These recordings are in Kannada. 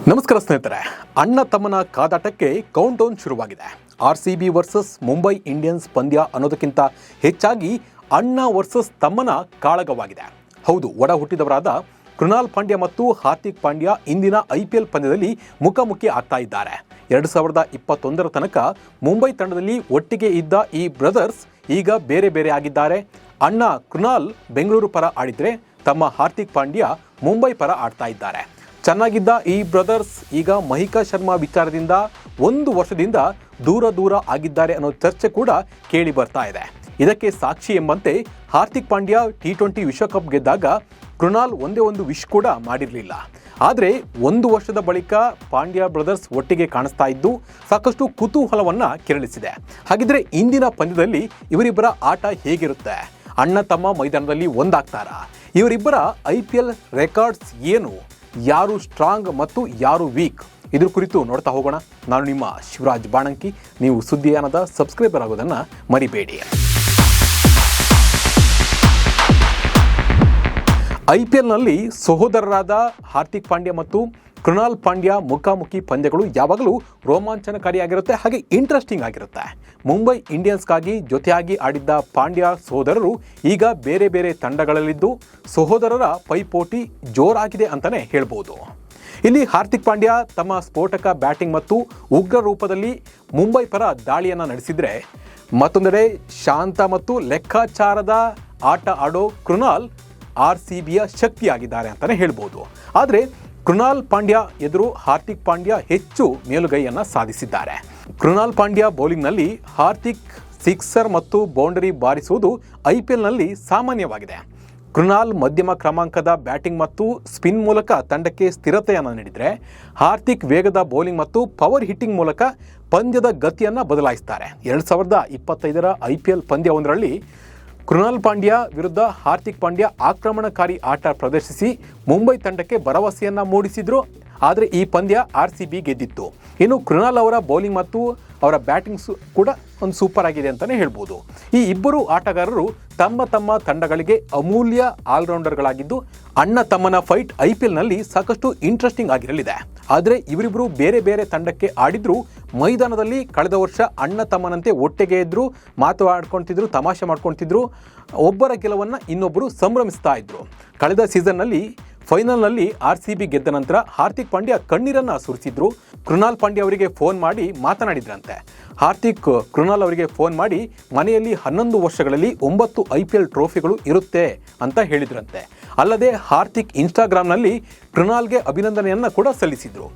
ನಮಸ್ಕಾರ ಸ್ನೇಹಿತರೆ, ಅಣ್ಣ ತಮ್ಮನ ಕಾದಾಟಕ್ಕೆ ಕೌಂಟ್ ಡೌನ್ ಶುರುವಾಗಿದೆ. RCB ವರ್ಸಸ್ ಮುಂಬೈ ಇಂಡಿಯನ್ಸ್ ಪಂದ್ಯ ಅನ್ನೋದಕ್ಕಿಂತ ಹೆಚ್ಚಾಗಿ ಅಣ್ಣ ವರ್ಸಸ್ ತಮ್ಮನ ಕಾಳಗವಾಗಿದೆ. ಹೌದು, ಒಡ ಹುಟ್ಟಿದವರಾದ ಕೃಣಾಲ್ ಪಾಂಡ್ಯ ಮತ್ತು ಹಾರ್ದಿಕ್ ಪಾಂಡ್ಯ ಇಂದಿನ IPL ಪಂದ್ಯದಲ್ಲಿ ಮುಖಾಮುಖಿ ಆಗ್ತಾ ಇದ್ದಾರೆ. 2021 ತನಕ ಮುಂಬೈ ತಂಡದಲ್ಲಿ ಒಟ್ಟಿಗೆ ಇದ್ದ ಈ ಬ್ರದರ್ಸ್ ಈಗ ಬೇರೆ ಬೇರೆ ಆಗಿದ್ದಾರೆ. ಅಣ್ಣ ಕೃಣಾಲ್ ಬೆಂಗಳೂರು ಪರ ಆಡಿದರೆ ತಮ್ಮ ಹಾರ್ದಿಕ್ ಪಾಂಡ್ಯ ಮುಂಬೈ ಪರ ಆಡ್ತಾ ಇದ್ದಾರೆ. ಚೆನ್ನಾಗಿದ್ದ ಈ ಬ್ರದರ್ಸ್ ಈಗ ಮಹಿಕಾ ಶರ್ಮಾ ವಿಚಾರದಿಂದ 1 ವರ್ಷದಿಂದ ದೂರ ಆಗಿದ್ದಾರೆ ಅನ್ನೋ ಚರ್ಚೆ ಕೂಡ ಕೇಳಿ ಬರ್ತಾ ಇದೆ. ಇದಕ್ಕೆ ಸಾಕ್ಷಿ ಎಂಬಂತೆ ಹಾರ್ದಿಕ್ ಪಾಂಡ್ಯ T20 ವಿಶ್ವಕಪ್ ಗೆದ್ದಾಗ ಕೃಣಾಲ್ ಒಂದೇ ಒಂದು ವಿಶ್ ಕೂಡ ಮಾಡಿರಲಿಲ್ಲ. ಆದರೆ 1 ವರ್ಷದ ಬಳಿಕ ಪಾಂಡ್ಯ ಬ್ರದರ್ಸ್ ಒಟ್ಟಿಗೆ ಕಾಣಿಸ್ತಾ ಇದ್ದು ಸಾಕಷ್ಟು ಕುತೂಹಲವನ್ನು ಕೆರಳಿಸಿದೆ. ಹಾಗಿದ್ರೆ ಇಂದಿನ ಪಂದ್ಯದಲ್ಲಿ ಇವರಿಬ್ಬರ ಆಟ ಹೇಗಿರುತ್ತೆ? ಅಣ್ಣ ತಮ್ಮ ಮೈದಾನದಲ್ಲಿ ಒಂದಾಗ್ತಾರಾ? ಇವರಿಬ್ಬರ IPL ರೆಕಾರ್ಡ್ಸ್ ಏನು? ಯಾರು ಸ್ಟ್ರಾಂಗ್ ಮತ್ತು ಯಾರು ವೀಕ್? ಇದ್ರ ಕುರಿತು ನೋಡ್ತಾ ಹೋಗೋಣ. ನಾನು ನಿಮ್ಮ ಶಿವರಾಜ್ ಬಾಣಂಕಿ. ನೀವು ಸುದ್ದಿಯಾನದ ಸಬ್ಸ್ಕ್ರೈಬರ್ ಆಗೋದನ್ನು ಮರಿಬೇಡಿ. IPLನಲ್ಲಿ ಸಹೋದರರಾದ ಹಾರ್ದಿಕ್ ಪಾಂಡ್ಯ ಮತ್ತು ಕೃಣಾಲ್ ಪಾಂಡ್ಯ ಮುಖಾಮುಖಿ ಪಂದ್ಯಗಳು ಯಾವಾಗಲೂ ರೋಮಾಂಚನಕಾರಿಯಾಗಿರುತ್ತೆ, ಹಾಗೆ ಇಂಟ್ರೆಸ್ಟಿಂಗ್ ಆಗಿರುತ್ತೆ. ಮುಂಬೈ ಇಂಡಿಯನ್ಸ್ಗಾಗಿ ಜೊತೆಯಾಗಿ ಆಡಿದ್ದ ಪಾಂಡ್ಯ ಸಹೋದರರು ಈಗ ಬೇರೆ ಬೇರೆ ತಂಡಗಳಲ್ಲಿದ್ದು ಸಹೋದರರ ಪೈಪೋಟಿ ಜೋರಾಗಿದೆ ಅಂತಲೇ ಹೇಳ್ಬೋದು. ಇಲ್ಲಿ ಹಾರ್ದಿಕ್ ಪಾಂಡ್ಯ ತಮ್ಮ ಸ್ಫೋಟಕ ಬ್ಯಾಟಿಂಗ್ ಮತ್ತು ಉಗ್ರ ರೂಪದಲ್ಲಿ ಮುಂಬೈ ಪರ ದಾಳಿಯನ್ನು ನಡೆಸಿದರೆ, ಮತ್ತೊಂದೆಡೆ ಶಾಂತ ಮತ್ತು ಲೆಕ್ಕಾಚಾರದ ಆಟ ಆಡೋ ಕೃಣಾಲ್ RCBಯ ಶಕ್ತಿಯಾಗಿದ್ದಾರೆ ಅಂತಲೇ ಹೇಳ್ಬೋದು. ಆದರೆ ಕೃಣಾಲ್ ಪಾಂಡ್ಯ ಎದುರು ಹಾರ್ದಿಕ್ ಪಾಂಡ್ಯ ಹೆಚ್ಚು ಮೇಲುಗೈಯನ್ನು ಸಾಧಿಸಿದ್ದಾರೆ. ಕೃಣಾಲ್ ಪಾಂಡ್ಯ ಬೌಲಿಂಗ್ನಲ್ಲಿ ಹಾರ್ದಿಕ್ ಸಿಕ್ಸರ್ ಮತ್ತು ಬೌಂಡರಿ ಬಾರಿಸುವುದು IPLನಲ್ಲಿ ಸಾಮಾನ್ಯವಾಗಿದೆ. ಕೃಣಾಲ್ ಮಧ್ಯಮ ಕ್ರಮಾಂಕದ ಬ್ಯಾಟಿಂಗ್ ಮತ್ತು ಸ್ಪಿನ್ ಮೂಲಕ ತಂಡಕ್ಕೆ ಸ್ಥಿರತೆಯನ್ನು ನೀಡಿದರೆ, ಹಾರ್ದಿಕ್ ವೇಗದ ಬೌಲಿಂಗ್ ಮತ್ತು ಪವರ್ ಹಿಟ್ಟಿಂಗ್ ಮೂಲಕ ಪಂದ್ಯದ ಗತಿಯನ್ನು ಬದಲಾಯಿಸ್ತಾರೆ. 2025ರ IPL ಪಂದ್ಯವೊಂದರಲ್ಲಿ ಕೃಣಾಲ್ ಪಾಂಡ್ಯ ವಿರುದ್ಧ ಹಾರ್ದಿಕ್ ಪಾಂಡ್ಯ ಆಕ್ರಮಣಕಾರಿ ಆಟ ಪ್ರದರ್ಶಿಸಿ ಮುಂಬೈ ತಂಡಕ್ಕೆ ಭರವಸೆಯನ್ನು ಮೂಡಿಸಿದ್ರು. ಆದರೆ ಈ ಪಂದ್ಯ RCB ಗೆದ್ದಿತ್ತು. ಇನ್ನು ಕೃಣಾಲ್ ಅವರ ಬೌಲಿಂಗ್ ಮತ್ತು ಅವರ ಬ್ಯಾಟಿಂಗ್ಸ್ ಕೂಡ ಒಂದು ಸೂಪರ್ ಆಗಿದೆ ಅಂತಲೇ ಹೇಳ್ಬೋದು. ಈ ಇಬ್ಬರು ಆಟಗಾರರು ತಮ್ಮ ತಮ್ಮ ತಂಡಗಳಿಗೆ ಅಮೂಲ್ಯ ಆಲ್ರೌಂಡರ್ಗಳಾಗಿದ್ದು, ಅಣ್ಣ ತಮ್ಮನ ಫೈಟ್ IPLನಲ್ಲಿ ಸಾಕಷ್ಟು ಇಂಟ್ರೆಸ್ಟಿಂಗ್ ಆಗಿರಲಿದೆ. ಆದರೆ ಇವರಿಬ್ಬರು ಬೇರೆ ಬೇರೆ ತಂಡಕ್ಕೆ ಆಡಿದ್ರು ಮೈದಾನದಲ್ಲಿ ಕಳೆದ ವರ್ಷ ಅಣ್ಣ ತಮ್ಮನಂತೆ ಒಟ್ಟಿಗೆ ಇದ್ರು, ಮಾತಾಡ್ಕೊಳ್ತಿದ್ರು, ತಮಾಷೆ ಮಾಡ್ಕೊಳ್ತಿದ್ರು. ಒಬ್ಬರ ಗೆಲುವನ್ನು ಇನ್ನೊಬ್ಬರು ಸಂಭ್ರಮಿಸ್ತಾ ಇದ್ರು. ಕಳೆದ ಸೀಸನ್ನಲ್ಲಿ ಫೈನಲ್ನಲ್ಲಿ RCB ಗೆದ್ದ ನಂತರ ಹಾರ್ದಿಕ್ ಪಾಂಡ್ಯ ಕಣ್ಣೀರನ್ನು ಸುರಿಸಿದ್ರು. ಕೃಣಾಲ್ ಪಾಂಡ್ಯ ಅವರಿಗೆ ಫೋನ್ ಮಾಡಿ ಮಾತನಾಡಿದ್ರಂತೆ. ಹಾರ್ದಿಕ್ ಕೃಣಾಲ್ ಅವರಿಗೆ ಫೋನ್ ಮಾಡಿ ಮನೆಯಲ್ಲಿ 11 ವರ್ಷಗಳಲ್ಲಿ 9 IPL ಟ್ರೋಫಿಗಳು ಇರುತ್ತೆ ಅಂತ ಹೇಳಿದ್ರಂತೆ. ಅಲ್ಲದೆ ಹಾರ್ದಿಕ್ ಇನ್ಸ್ಟಾಗ್ರಾಮ್ನಲ್ಲಿ ಕೃಣಾಲ್ಗೆ ಅಭಿನಂದನೆಯನ್ನು ಕೂಡ ಸಲ್ಲಿಸಿದ್ರು.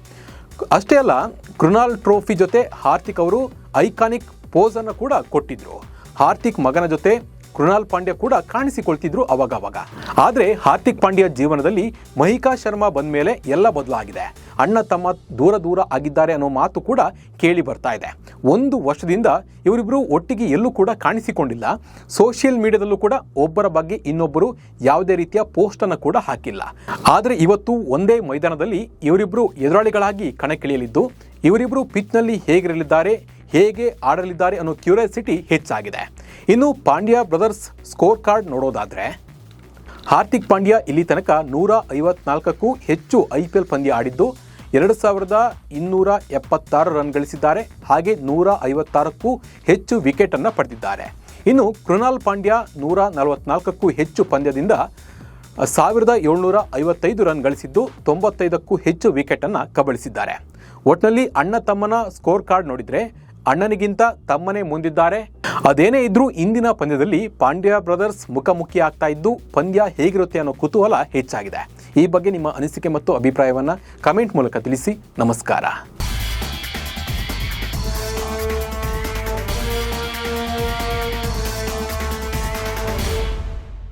ಅಷ್ಟೇ ಅಲ್ಲ, ಕೃಣಾಲ್ ಟ್ರೋಫಿ ಜೊತೆ ಹಾರ್ದಿಕ್ ಅವರು ಐಕಾನಿಕ್ ಪೋಸನ್ನು ಕೂಡ ಕೊಟ್ಟಿದ್ರು. ಹಾರ್ದಿಕ್ ಮಗನ ಜೊತೆ ಕೃಣಾಲ್ ಪಾಂಡ್ಯ ಕೂಡ ಕಾಣಿಸಿಕೊಳ್ತಿದ್ರು ಅವಾಗವಾಗ. ಆದರೆ ಹಾರ್ದಿಕ್ ಪಾಂಡ್ಯ ಜೀವನದಲ್ಲಿ ಮಹಿಕಾ ಶರ್ಮಾ ಬಂದ ಮೇಲೆ ಎಲ್ಲ ಬದಲಾಗಿದೆ. ಅಣ್ಣ ತಮ್ಮ ದೂರ ಆಗಿದ್ದಾರೆ ಅನ್ನೋ ಮಾತು ಕೂಡ ಕೇಳಿ ಬರ್ತಾ ಇದೆ. 1 ವರ್ಷದಿಂದ ಇವರಿಬ್ಬರು ಒಟ್ಟಿಗೆ ಎಲ್ಲೂ ಕೂಡ ಕಾಣಿಸಿಕೊಂಡಿಲ್ಲ. ಸೋಷಿಯಲ್ ಮೀಡಿಯಾದಲ್ಲೂ ಕೂಡ ಒಬ್ಬರ ಬಗ್ಗೆ ಇನ್ನೊಬ್ಬರು ಯಾವುದೇ ರೀತಿಯ ಪೋಸ್ಟನ್ನು ಕೂಡ ಹಾಕಿಲ್ಲ. ಆದರೆ ಇವತ್ತು ಒಂದೇ ಮೈದಾನದಲ್ಲಿ ಇವರಿಬ್ಬರು ಎದುರಾಳಿಗಳಾಗಿ ಕಣಕ್ಕಿಳಿಯಲಿದ್ದು, ಇವರಿಬ್ಬರು ಪಿಚ್ನಲ್ಲಿ ಹೇಗಿರಲಿದ್ದಾರೆ, ಹೇಗೆ ಆಡಲಿದ್ದಾರೆ ಅನ್ನೋ ಕ್ಯೂರಿಯಾಸಿಟಿ ಹೆಚ್ಚಾಗಿದೆ. ಇನ್ನು ಪಾಂಡ್ಯ ಬ್ರದರ್ಸ್ ಸ್ಕೋರ್ ಕಾರ್ಡ್ ನೋಡೋದಾದರೆ, ಹಾರ್ದಿಕ್ ಪಾಂಡ್ಯ ಇಲ್ಲಿ ತನಕ 154ಕ್ಕೂ ಹೆಚ್ಚು IPL ಪಂದ್ಯ ಆಡಿದ್ದು 2276 ರನ್ ಗಳಿಸಿದ್ದಾರೆ. ಹಾಗೆ 156ಕ್ಕೂ ಹೆಚ್ಚು ವಿಕೆಟನ್ನು ಪಡೆದಿದ್ದಾರೆ. ಇನ್ನು ಕೃಣಾಲ್ ಪಾಂಡ್ಯ 144ಕ್ಕೂ ಹೆಚ್ಚು ಪಂದ್ಯದಿಂದ 1755 ರನ್ ಗಳಿಸಿದ್ದು 95ಕ್ಕೂ ಹೆಚ್ಚು ವಿಕೆಟನ್ನು ಕಬಳಿಸಿದ್ದಾರೆ. ಒಟ್ಟಿನಲ್ಲಿ ಅಣ್ಣ ತಮ್ಮನ ಸ್ಕೋರ್ ಕಾರ್ಡ್ ನೋಡಿದರೆ ಅಣ್ಣನಿಗಿಂತ ತಮ್ಮನೇ ಮುಂದಿದ್ದಾರೆ. ಅದೇನೇ ಇದ್ರೂ ಇಂದಿನ ಪಂದ್ಯದಲ್ಲಿ ಪಾಂಡ್ಯ ಬ್ರದರ್ಸ್ ಮುಖಾಮುಖಿ ಆಗ್ತಾ ಇದ್ದು ಪಂದ್ಯ ಹೇಗಿರುತ್ತೆ ಅನ್ನೋ ಕುತೂಹಲ ಹೆಚ್ಚಾಗಿದೆ. ಈ ಬಗ್ಗೆ ನಿಮ್ಮ ಅನಿಸಿಕೆ ಮತ್ತು ಅಭಿಪ್ರಾಯವನ್ನು ಕಮೆಂಟ್ ಮೂಲಕ ತಿಳಿಸಿ. ನಮಸ್ಕಾರ.